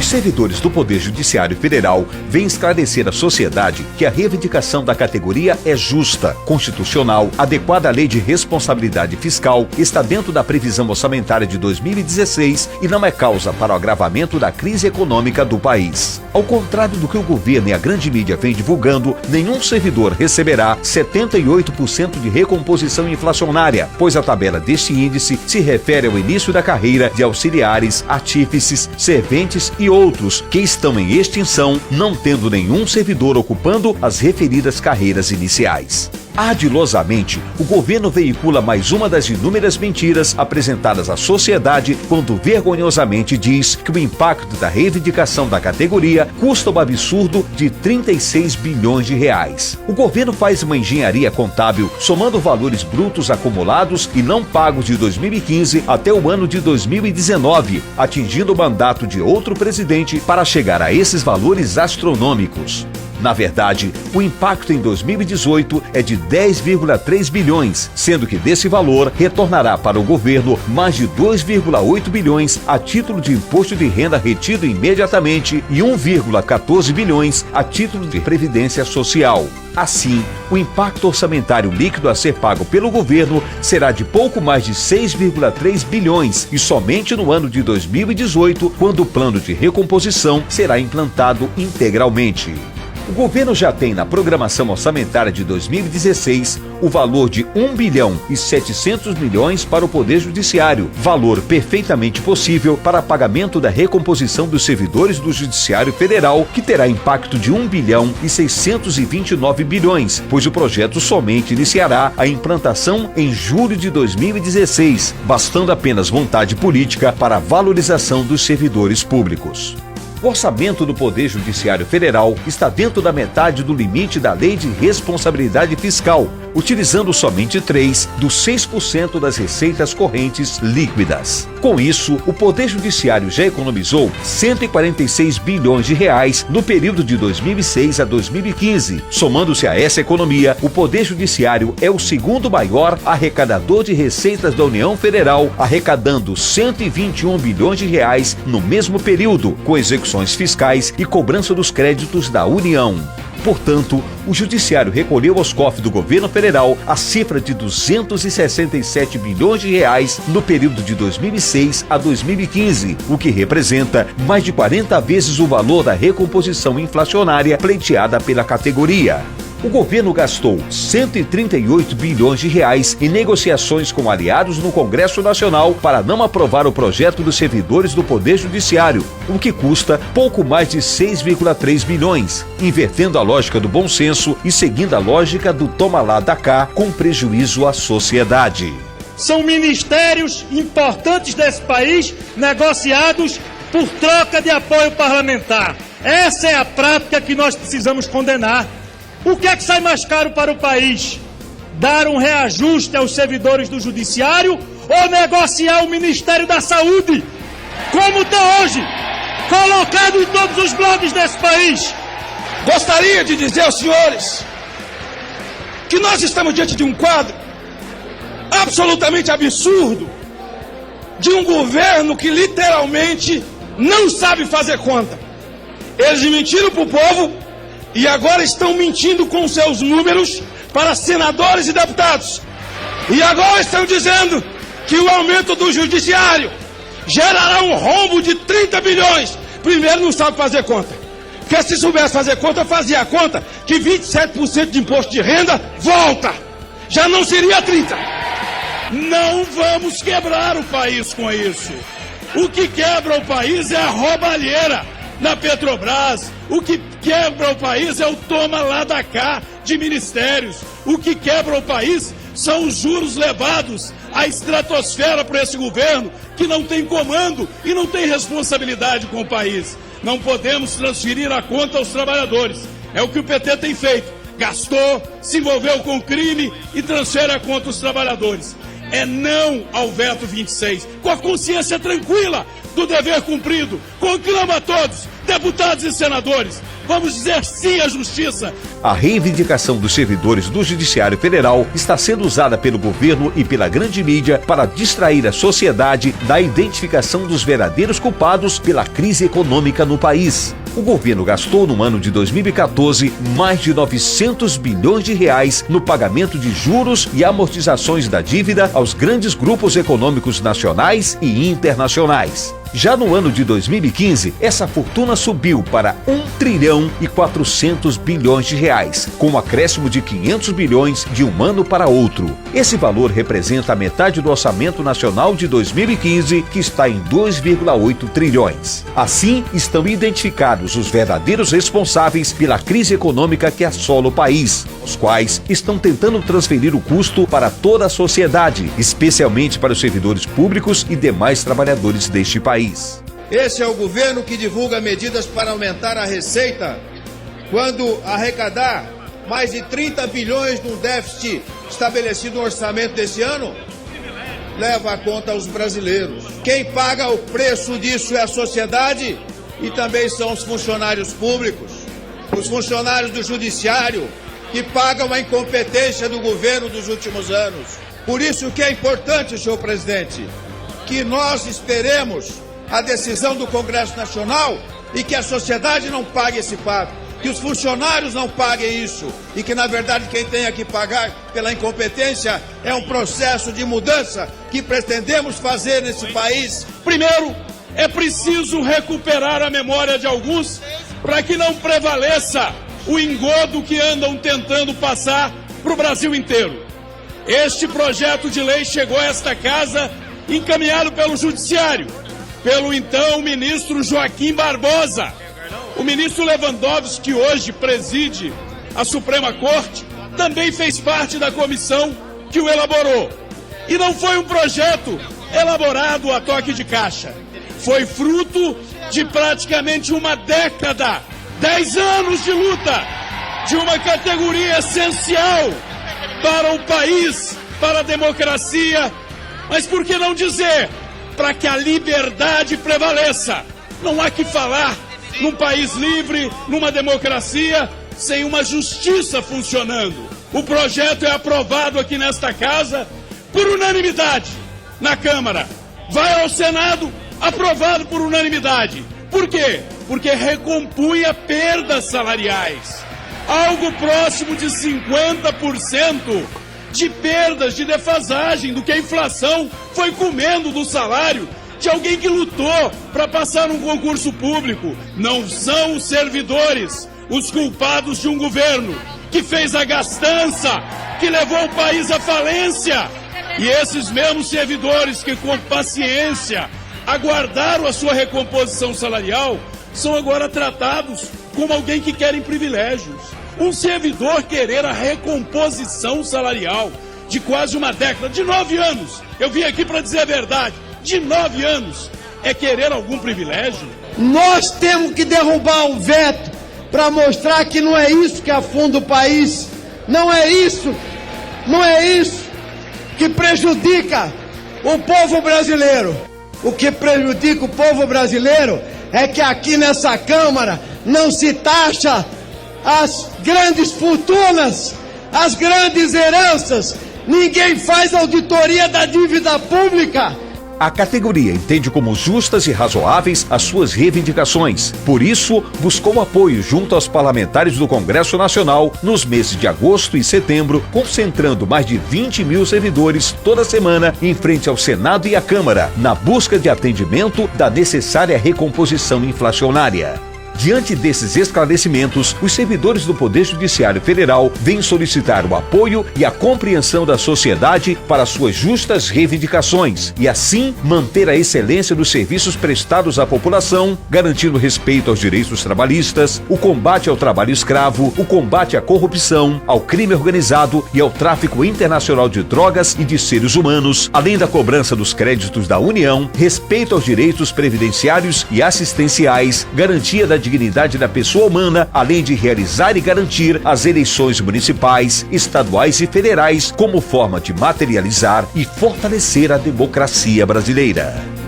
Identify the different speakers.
Speaker 1: Os servidores do Poder Judiciário Federal vêm esclarecer à sociedade que a reivindicação da categoria é justa, constitucional, adequada à Lei de Responsabilidade Fiscal, está dentro da previsão orçamentária de 2016 e não é causa para o agravamento da crise econômica do país. Ao contrário do que o governo e a grande mídia vem divulgando, nenhum servidor receberá 78% de recomposição inflacionária, pois a tabela deste índice se refere ao início da carreira de auxiliares, artífices, serventes e outros que estão em extinção, não tendo nenhum servidor ocupando as referidas carreiras iniciais. Ardilosamente, o governo veicula mais uma das inúmeras mentiras apresentadas à sociedade quando vergonhosamente diz que o impacto da reivindicação da categoria custa um absurdo de 36 bilhões de reais. O governo faz uma engenharia contábil somando valores brutos acumulados e não pagos de 2015 até o ano de 2019, atingindo o mandato de outro presidente para chegar a esses valores astronômicos. Na verdade, o impacto em 2018 é de 10,3 bilhões, sendo que desse valor retornará para o governo mais de 2,8 bilhões a título de imposto de renda retido imediatamente e 1,14 bilhões a título de previdência social. Assim, o impacto orçamentário líquido a ser pago pelo governo será de pouco mais de 6,3 bilhões e somente no ano de 2018, quando o plano de recomposição será implantado integralmente. O governo já tem na programação orçamentária de 2016 o valor de 1 bilhão e 700 milhões para o Poder Judiciário, valor perfeitamente possível para pagamento da recomposição dos servidores do Judiciário Federal, que terá impacto de 1 bilhão e 629 bilhões, pois o projeto somente iniciará a implantação em julho de 2016, bastando apenas vontade política para a valorização dos servidores públicos. O orçamento do Poder Judiciário Federal está dentro da metade do limite da Lei de Responsabilidade Fiscal, utilizando somente 3 dos 6% das receitas correntes líquidas. Com isso, o Poder Judiciário já economizou 146 bilhões de reais no período de 2006 a 2015. Somando-se a essa economia, o Poder Judiciário é o segundo maior arrecadador de receitas da União Federal, arrecadando 121 bilhões de reais no mesmo período, com execuções fiscais e cobrança dos créditos da União. Portanto, o Judiciário recolheu aos cofres do governo federal a cifra de 267 bilhões de reais no período de 2006 a 2015, o que representa mais de 40 vezes o valor da recomposição inflacionária pleiteada pela categoria. O governo gastou 138 bilhões de reais em negociações com aliados no Congresso Nacional para não aprovar o projeto dos servidores do Poder Judiciário, o que custa pouco mais de 6,3 bilhões, invertendo a lógica do bom senso e seguindo a lógica do toma lá dá cá, com prejuízo à sociedade.
Speaker 2: São ministérios importantes desse país negociados por troca de apoio parlamentar. Essa é a prática que nós precisamos condenar. O que é que sai mais caro para o país? Dar um reajuste aos servidores do Judiciário ou negociar o Ministério da Saúde, como está hoje, colocado em todos os blogs desse país?
Speaker 3: Gostaria de dizer aos senhores que nós estamos diante de um quadro absolutamente absurdo de um governo que literalmente não sabe fazer conta. Eles mentiram para o povo e agora estão mentindo com seus números para senadores e deputados. E agora estão dizendo que o aumento do judiciário gerará um rombo de 30 bilhões. Primeiro, não sabe fazer conta. Porque se soubesse fazer conta, fazia a conta que 27% de imposto de renda volta. Já não seria 30.
Speaker 2: Não vamos quebrar o país com isso. O que quebra o país é a roubalheira na Petrobras. O que quebra o país é o toma lá da cá de ministérios. O que quebra o país são os juros levados à estratosfera por esse governo que não tem comando e não tem responsabilidade com o país. Não podemos transferir a conta aos trabalhadores. É o que o PT tem feito. Gastou, se envolveu com crime e transfere a conta aos trabalhadores. É não ao veto 26, com a consciência tranquila do dever cumprido. Conclamo a todos Deputados e senadores, vamos dizer sim à justiça.
Speaker 1: A reivindicação dos servidores do Judiciário Federal está sendo usada pelo governo e pela grande mídia para distrair a sociedade da identificação dos verdadeiros culpados pela crise econômica no país. O governo gastou no ano de 2014 mais de 900 bilhões de reais no pagamento de juros e amortizações da dívida aos grandes grupos econômicos nacionais e internacionais. Já no ano de 2015, essa fortuna subiu para 1 trilhão e 400 bilhões de reais, com um acréscimo de 500 bilhões de um ano para outro. Esse valor representa a metade do orçamento nacional de 2015, que está em 2,8 trilhões. Assim, estão identificados os verdadeiros responsáveis pela crise econômica que assola o país, os quais estão tentando transferir o custo para toda a sociedade, especialmente para os servidores públicos e demais trabalhadores deste país.
Speaker 4: Esse é o governo que divulga medidas para aumentar a receita, quando arrecadar mais de 30 bilhões de um déficit estabelecido no orçamento desse ano, leva a conta os brasileiros. Quem paga o preço disso é a sociedade e também são os funcionários públicos, os funcionários do judiciário, que pagam a incompetência do governo dos últimos anos. Por isso que é importante, senhor presidente, que nós esperemos a decisão do Congresso Nacional e que a sociedade não pague esse pato, que os funcionários não paguem isso e que, na verdade, quem tenha que pagar pela incompetência é um processo de mudança que pretendemos fazer nesse país.
Speaker 2: Primeiro, é preciso recuperar a memória de alguns para que não prevaleça o engodo que andam tentando passar para o Brasil inteiro. Este projeto de lei chegou a esta casa encaminhado pelo Judiciário, pelo então ministro Joaquim Barbosa. O ministro Lewandowski, que hoje preside a Suprema Corte, também fez parte da comissão que o elaborou. E não foi um projeto elaborado a toque de caixa. Foi fruto de praticamente uma década, 10 anos de luta, de uma categoria essencial para o país, para a democracia, mas por que não dizer, para que a liberdade prevaleça. Não há que falar num país livre, numa democracia, sem uma justiça funcionando. O projeto é aprovado aqui nesta casa por unanimidade na Câmara. Vai ao Senado, aprovado por unanimidade. Por quê? Porque recompunha perdas salariais. Algo próximo de 50% de perdas, de defasagem do que a inflação foi comendo do salário de alguém que lutou para passar num concurso público. Não são os servidores os culpados de um governo que fez a gastança, que levou o país à falência. E esses mesmos servidores que com paciência aguardaram a sua recomposição salarial são agora tratados como alguém que querem privilégios. Um servidor querer a recomposição salarial de quase uma década, de 9 anos, eu vim aqui para dizer a verdade, de 9 anos, é querer algum privilégio?
Speaker 5: Nós temos que derrubar um veto para mostrar que não é isso que afunda o país, não é isso que prejudica o povo brasileiro. O que prejudica o povo brasileiro é que aqui nessa Câmara não se taxa as grandes fortunas, as grandes heranças. Ninguém faz auditoria da dívida pública.
Speaker 1: A categoria entende como justas e razoáveis as suas reivindicações. Por isso, buscou apoio junto aos parlamentares do Congresso Nacional nos meses de agosto e setembro, concentrando mais de 20 mil servidores toda semana em frente ao Senado e à Câmara, na busca de atendimento da necessária recomposição inflacionária. Diante desses esclarecimentos, os servidores do Poder Judiciário Federal vêm solicitar o apoio e a compreensão da sociedade para suas justas reivindicações e, assim, manter a excelência dos serviços prestados à população, garantindo respeito aos direitos trabalhistas, o combate ao trabalho escravo, o combate à corrupção, ao crime organizado e ao tráfico internacional de drogas e de seres humanos, além da cobrança dos créditos da União, respeito aos direitos previdenciários e assistenciais, garantia da dignidade da pessoa humana, além de realizar e garantir as eleições municipais, estaduais e federais como forma de materializar e fortalecer a democracia brasileira.